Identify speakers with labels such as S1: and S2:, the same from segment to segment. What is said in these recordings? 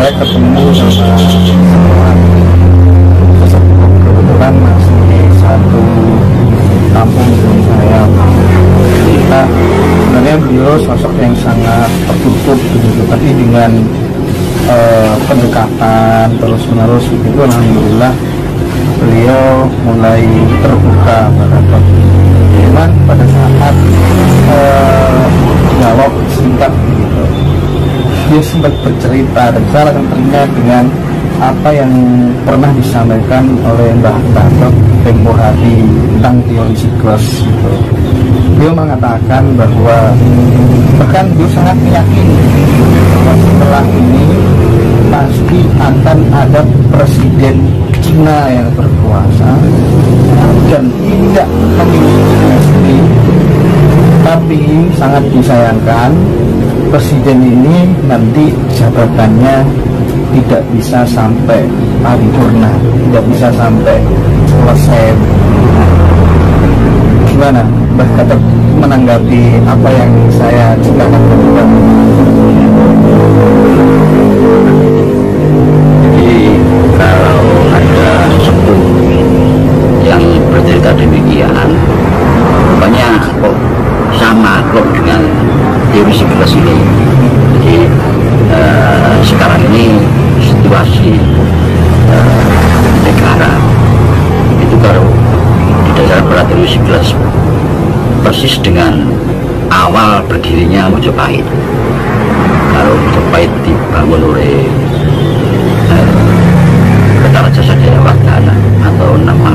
S1: saya ketemu sama kebetulan masih satu kampung dengan saya. Kita sebenarnya beliau sosok yang sangat tertutup gitu, tapi dengan pendekatan terus menerus itu alhamdulillah beliau mulai terbuka pada cuman pada saat dialog singkat gitu, dia sempat bercerita dan saya akan teringat dengan apa yang pernah disampaikan oleh Mbah Gatot tempo hari tentang teori siklus gitu. Beliau mengatakan bahwa bahkan beliau sangat meyakini bahwa setelah ini pasti akan ada presiden Cina yang berkuasa dan tidak memiliki dinasti, tapi sangat disayangkan presiden ini nanti jabatannya tidak bisa sampai paripurna, tidak bisa sampai selesai. Gimana Mbah Gatot menanggapi apa yang saya ceritakan kedua?
S2: Jadi kalau ada sepuh yang bercerita demikian, rupanya kok sama kok dengan teori siklus ini. Jadi sekarang ini situasi negara itu kalau didasarkan pada teori siklus persis dengan awal berdirinya Mojopahit. Kalau Mojopahit dibangun oleh Kertajasa Sajayawardhana atau nama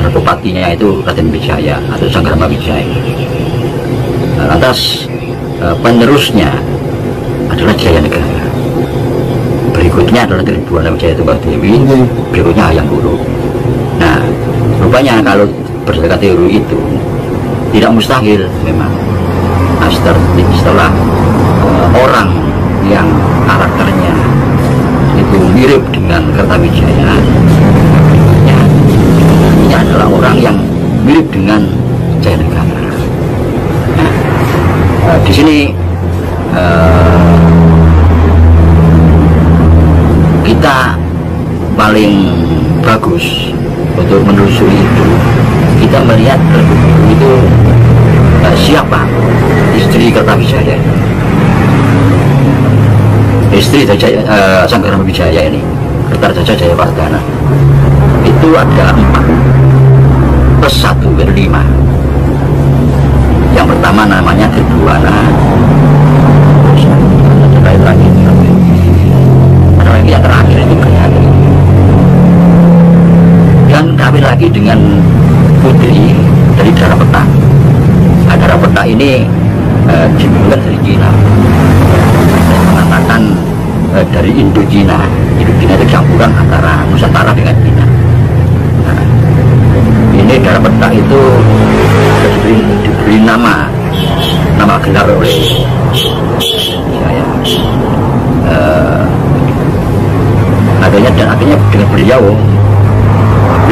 S2: Gerbopatinya itu Raden Wijaya atau Sanggrama Wijaya. Lantas penerusnya adalah Jaya Negara, berikutnya adalah Tribuana Wijaya Tumbadewi, berikutnya Hayam Wuruk. Nah, rupanya kalau berdasarkan teori itu tidak mustahil memang setelah orang yang karakternya itu mirip dengan Kertawijaya, ini adalah orang yang mirip dengan Jaya Negara. Nah, di sini kita paling bagus untuk menelusuri itu, kita melihat itu siapa istri Kertawijaya, istri Sanggrama Wijaya ini, Kertajasa Jayawardhana. Itu ada 4 plus 1 dari 5. Yang pertama namanya Tribuana, ada lagi yang terakhir itu Gayatri, dan kawin lagi dengan putri dari Darapeta. Darapeta ini dimulai dari Cina. Saya mengatakan dari Indo-Cina. Indo-Cina itu campuran antara Nusantara dengan Cina. Nah, ini Darapeta itu diberi nama gelar oleh saya. Akhirnya dengan beliau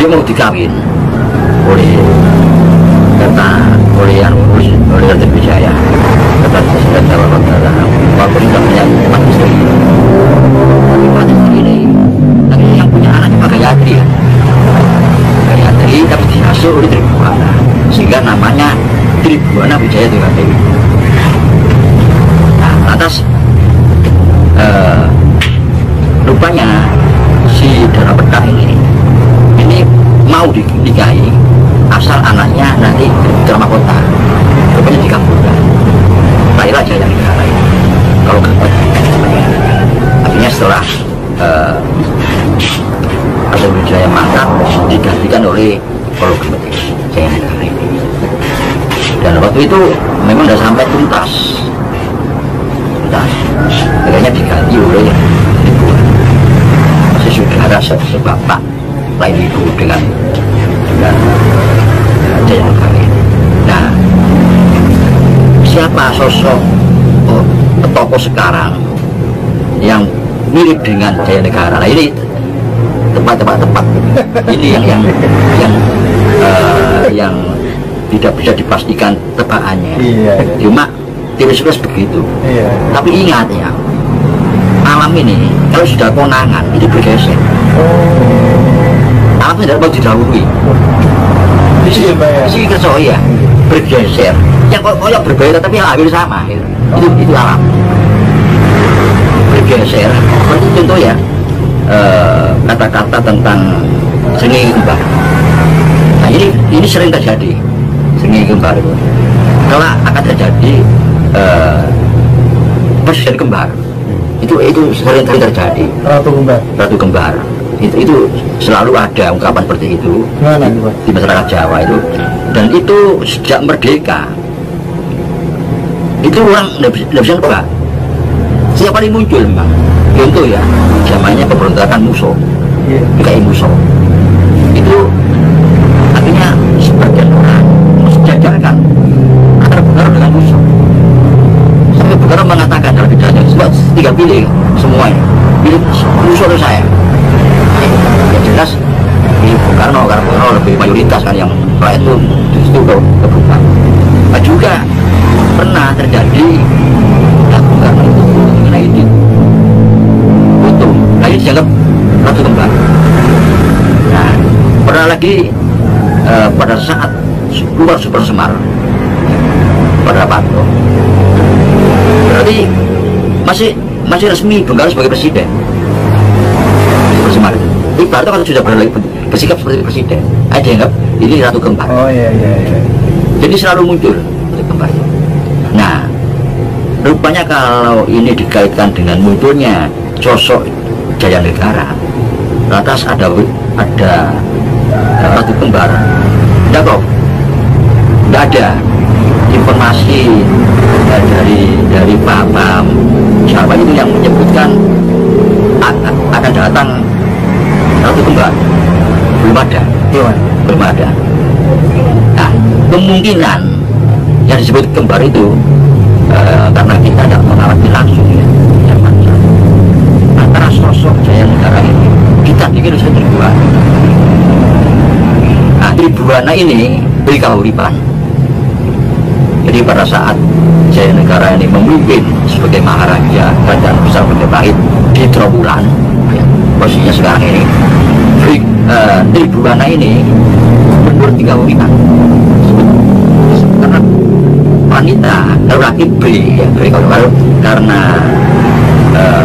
S2: mau dikawin oleh Raden Wijaya, walaupun tidak punya 4 istri, tapi 4 istri ini yang punya anak cuma Gayatri ya. Gayatri tapi diasuh oleh Tribuana, sehingga namanya Tribuana Wijaya Tumbadewi. Nah, atas rupanya si Darapeta ini mau dinikahi asal anaknya nanti putra mahkota, rupanya dikabulkan. Lahirlah Jaya Negara ini. Kalau artinya setelah Raden Wijaya mangkat digantikan oleh Jaya Negara ini. Dan waktu itu memang sudah sampai tuntas, akhirnya diganti oleh masih saudara sebapak lain ibu dengan Jaya Negara ini. Nah, siapa sosok tokoh sekarang yang mirip dengan Jaya Negara? Nah, ini tepat. Ini yang tidak bisa dipastikan tebakannya. Cuma teori sukses begitu.
S1: Iya.
S2: Tapi ingat ya, alam ini kalau sudah konangan itu bergeser. Alam itu tidak mau didahului.
S1: Iya, Pak ya.
S2: Isi kerja ya bergeser. Yang koyak berbeda tapi yang hampir sama. Gitu. Itu alam. Bergeser. Seperti contoh ya, kata-kata tentang seni kembar. Nah ini sering terjadi seni kembar itu. Kalau akan terjadi persisian kembar, itu sering terjadi. Ratu kembar itu selalu ada ungkapan seperti itu di masyarakat Jawa itu, dan itu sejak merdeka itu orang tidak bisa nebak. Setiap kali muncul memang. Contoh ya, zamannya pemberontakan Muso, PKI Muso, itu artinya sebagian orang mensejajarkan antara Bung Karno dengan Muso. Sampai Bung Karno mengatakan dalam pidatonya, sebab tiga pilih semuanya, pilih Muso atau saya. Ya jelas pilih Bung Karno, karena Bung Karno lebih mayoritas kan, yang rakyat itu justru kebuka. Nah, juga pernah terjadi Bung Karno itu mengenai itu utuh, nah ini dianggap ratu kembar. Nah pernah lagi pada saat keluar Super Semar pada Pato, berarti masih resmi Bung Karno sebagai presiden. Super Semar ibaratnya kalau sudah bersikap seperti presiden, ada dianggap ini ratu kembar.
S1: Oh iya.
S2: Jadi selalu muncul ratu kembar. Nah rupanya kalau ini dikaitkan dengan munculnya sosok Jaya Negara, lantas ada ratu kembar, tidak kok, tidak ada informasi dari Paham siapa itu yang menyebutkan akan datang ratu kembar, belum ada. Nah kemungkinan yang disebut kembar itu karena kita tidak mengalami langsung ya, antara sosok Jaya Negara ini kita pikir sudah Tribuana. Nah Tribuana ini beri kahuripan. Jadi pada saat Jaya Negara ini memimpin sebagai Maharaja Kerajaan Besar Majapahit di Trowulan ya, posisinya sekarang ini, Tribuana ini gubernur tiga kahuripan. Karena wanita, kalau laki beri ya, karena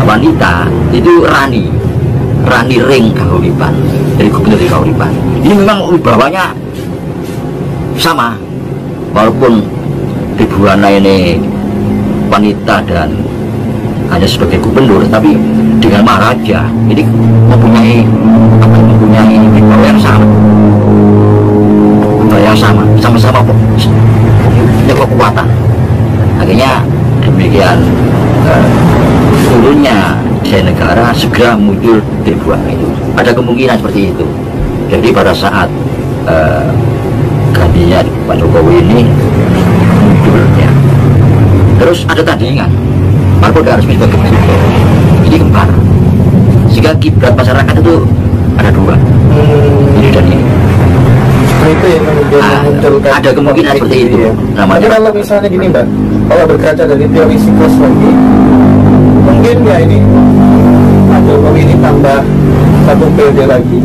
S2: wanita itu Rani Ring Kahuripan, dari gubernur di Kahuripan. Ini memang wibawanya sama, walaupun Tribuana ini wanita dan hanya sebagai gubernur, tapi dengan Maharaja ini mempunyai wibawa yang sama, sama-sama punya kekuatan. Akhirnya demikian turunnya Jaya Negara segera muncul Tribuana itu. Ada kemungkinan seperti itu. Jadi pada saat gantinya Pak Jokowi ini munculnya, terus ada tandingan, walaupun tidak resmi sebagai presiden, ini kembar, sehingga kiblat masyarakat itu ada dua, ini dan ini.
S1: Itu yang kemudian memunculkan
S2: ada kemungkinan seperti itu.
S1: Tapi kalau misalnya gini Mbak, kalau berkaca dari teori siklus lagi, mungkin ya ini Pak Jokowi ini tambah satu periode lagi.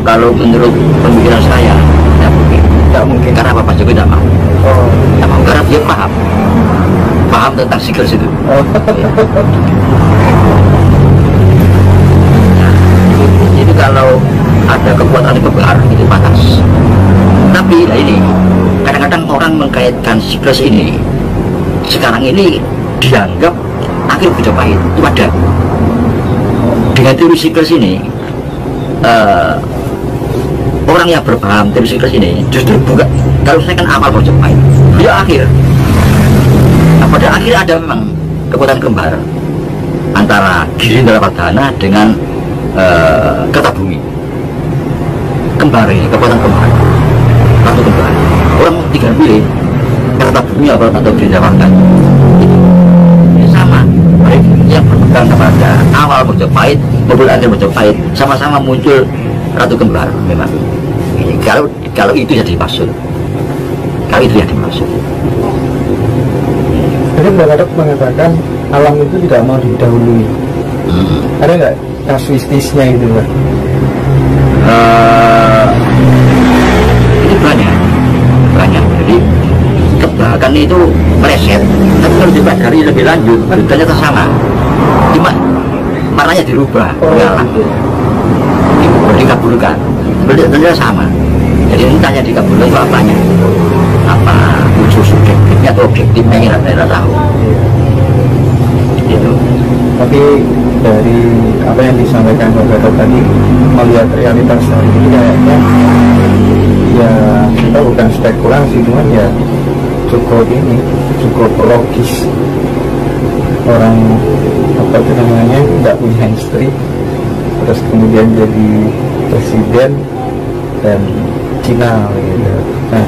S2: Kalau menurut pemikiran saya tidak mungkin. Karena Pak Jokowi tidak mau. Tidak mau karena dia paham tentang siklus itu. Jadi kalau ada kekuatan kembar itu panas. Tapi ini kadang-kadang orang mengkaitkan siklus ini sekarang ini dianggap akhir Majapahit itu ada. Dengan teori siklus ini orang yang berpaham teori siklus ini justru bukan, kalau saya kan awal Majapahit, dia akhir. Nah, pada akhir ada memang kekuatan kembar antara Girindra Pardana dengan Kertabumi. Kembar ini, kekuatan kembar, ratu kembar. Orang tinggal pilih Kertabumi atau Girindra Pardana. Ini sama, baik yang berpegang kepada awal Majapahit maupun akhir Majapahit, sama-sama muncul ratu kembar memang. Ini kalau itu yang dimaksud, kalau itu yang dimaksud.
S1: Mbak Gatot mengatakan alam itu tidak mau didahului. Ada nggak kasuistisnya itu, Mbak?
S2: Itu banyak. Jadi kebahkan itu meleset, tapi kalau dipelajari lebih lanjut, ternyata sama. Cuma maknanya dirubah, dikabulkan. Ternyata sama. Jadi ini tanya dikabulkan itu apanya? Apa unsur subjektifnya atau objektifnya yang tidak tahu. Gitu.
S1: Tapi dari apa yang disampaikan Mbak Gatot tadi, melihat realitas hari ini kayaknya ya kita bukan spekulasi, cuman ya cukup logis. Orang apa itu namanya nggak punya istri, terus kemudian jadi presiden dan Cina gitu. Nah,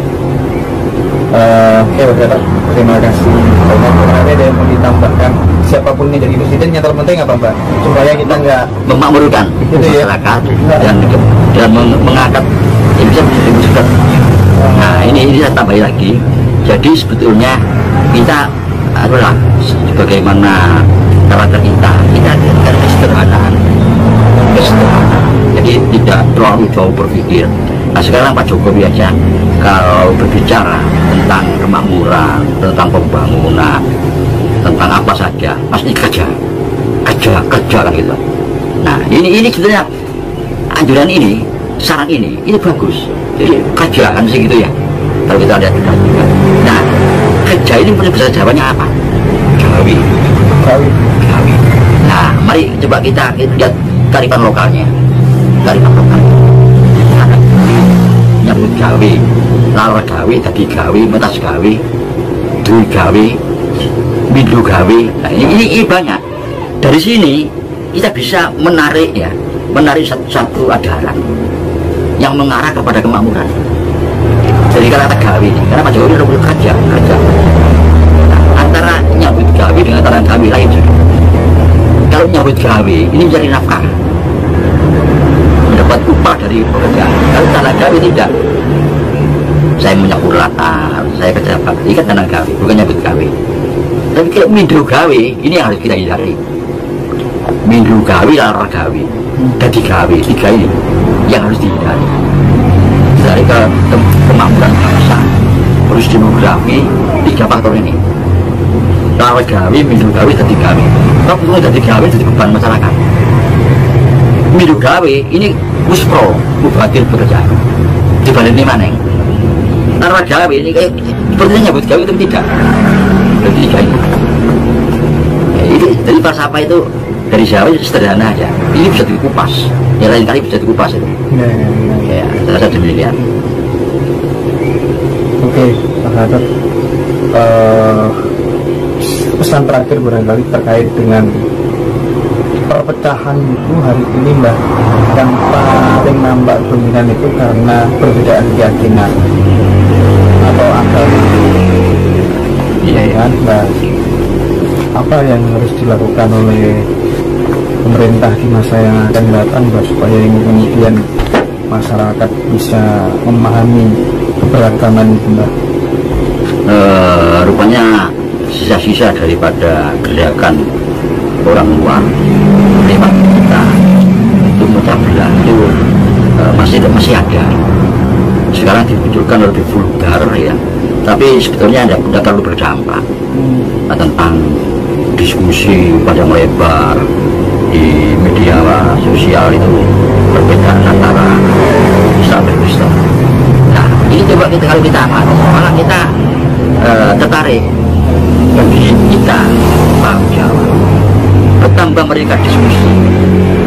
S1: oke Mbak Gatot, terima kasih banyak. Ada yang mau ditambahkan? Siapapun ini jadi presiden yang terpenting apa, Mbak? Supaya kita nggak
S2: memakmurkan masyarakat dan mengangkat yang bisa disebut. Nah ini saya tambahin lagi. Jadi sebetulnya kita adalah sebagaimana karakter kita kesederhanaan. Jadi tidak terlalu jauh berpikir. Nah sekarang Pak Jokowi aja kalau berbicara tentang kemakmuran, tentang pembangunan, tentang apa saja, pasti kerja kan gitu. Nah ini sebenarnya anjuran ini, saran ini bagus. Jadi kerjaan sih gitu ya. Kalau kita lihat juga. Nah kerja ini punya bahasa Jawanya apa? Gawi. Nah mari coba kita lihat kearifan lokalnya. Nyambut gawe, lar gawe, dadi gawe, metas gawe, duit gawe, mindu gawe. Nah ini banyak. Dari sini kita bisa menarik satu adaran yang mengarah kepada kemakmuran. Jadi kata gawe ini, karena Pak Jokowi udah kerja. Nah, antara nyambut gawe dengan antara gawe lain juga. Kalau nyambut gawe ini mencari nafkah, mendapat upah dari pekerjaan. Kalau tanah gawe tidak, saya menyakur latar, saya kerja bakti kan tanah gawe, bukan nyambut gawe. Tapi kalau mindu gawe ini yang harus kita hindari. Mindu gawe, lar gawe, dadi gawe, tiga ini yang harus dihindari. Dari kemakmuran bangsa, terus demografi, 3 faktor ini. Lar gawe, mindu gawe, dadi gawe. Kalau bukan dadi gawe, jadi beban masyarakat. Mindu gawe ini muspro, mubatil pekerjaan. Dibanding ini maneng. Lar gawe ini kayak sepertinya nyambut gawe itu tidak. Jadi tiga ini. Jadi falsafah itu dari Jawa sederhana aja. Ini bisa dikupas. Yang lain kali bisa dikupas itu. Ya, saya rasa demikian.
S1: Oke, Pak Gatot. Pesan terakhir barangkali terkait dengan perpecahan itu hari ini, Mbak, yang paling nampak dominan itu karena perbedaan keyakinan atau agama. Iya kan, Mbak. Apa yang harus dilakukan oleh pemerintah di masa yang akan datang, Mbak, supaya ini kemudian masyarakat bisa memahami keberagaman itu, Mbak?
S2: Rupanya sisa-sisa daripada gerakan orang luar lewat kita itu memecah belah itu masih ada. Sekarang dimunculkan lebih vulgar ya, tapi sebetulnya tidak terlalu berdampak. Tentang diskusi pada melebar di media sosial itu perbedaan antara Islam dan Kristen. Nah ini coba kalau kita amati, malah kita tertarik bagi kita Pak Jawa. Bertambah mereka diskusi,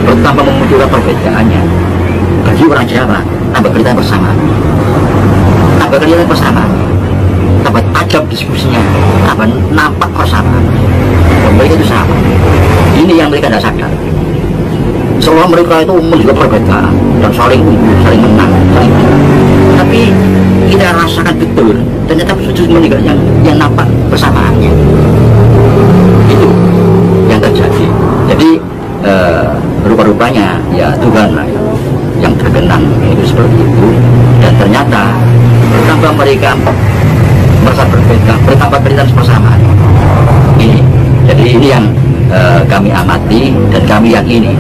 S2: bertambah memunculkan perbedaannya. Bagi orang Jawa, tambah kelihatan persamaan. Tambah tajam diskusinya, tambah nampak persamaan. Mereka itu sama. Ini yang mereka tidak sadar. Seolah mereka itu menunjukkan perbedaan dan saling unggul, saling menang, saling menang. Tapi kita rasakan betul, ternyata justru meninggal yang nampak persamaannya. Itu yang terjadi. Jadi rupa-rupanya ya Tuhan lah yang berkenan itu seperti itu. Dan ternyata bertambah mereka merasa berbeda, bertambah berikan persamaan. Ini, jadi ini yang kami amati dan kami yakini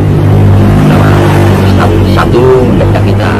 S2: bahwa satu yang kita